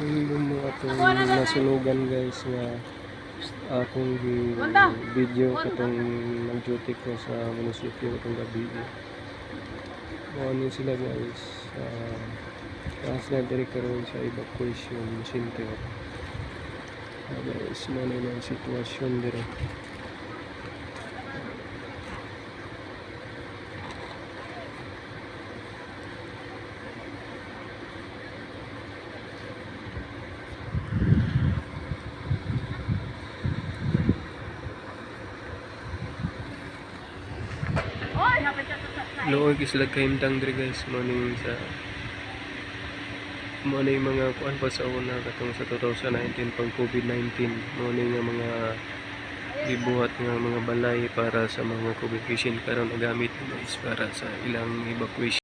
Yung mga itong nasunugan guys nga akong video katong nag-duty ko sa munisipyo itong gabi. Ano sila guys, sila diri karon sa evacuation center. Guys, ano na ang sitwasyon diri. Luoy sila kahimtang diri guys, morning sa morning mga kuan pa sa una katong sa 2019 pang COVID-19, morning nga mga gibuhat nga mga balay para sa mga COVID patient karon nagamit guys para sa ilang evacuation.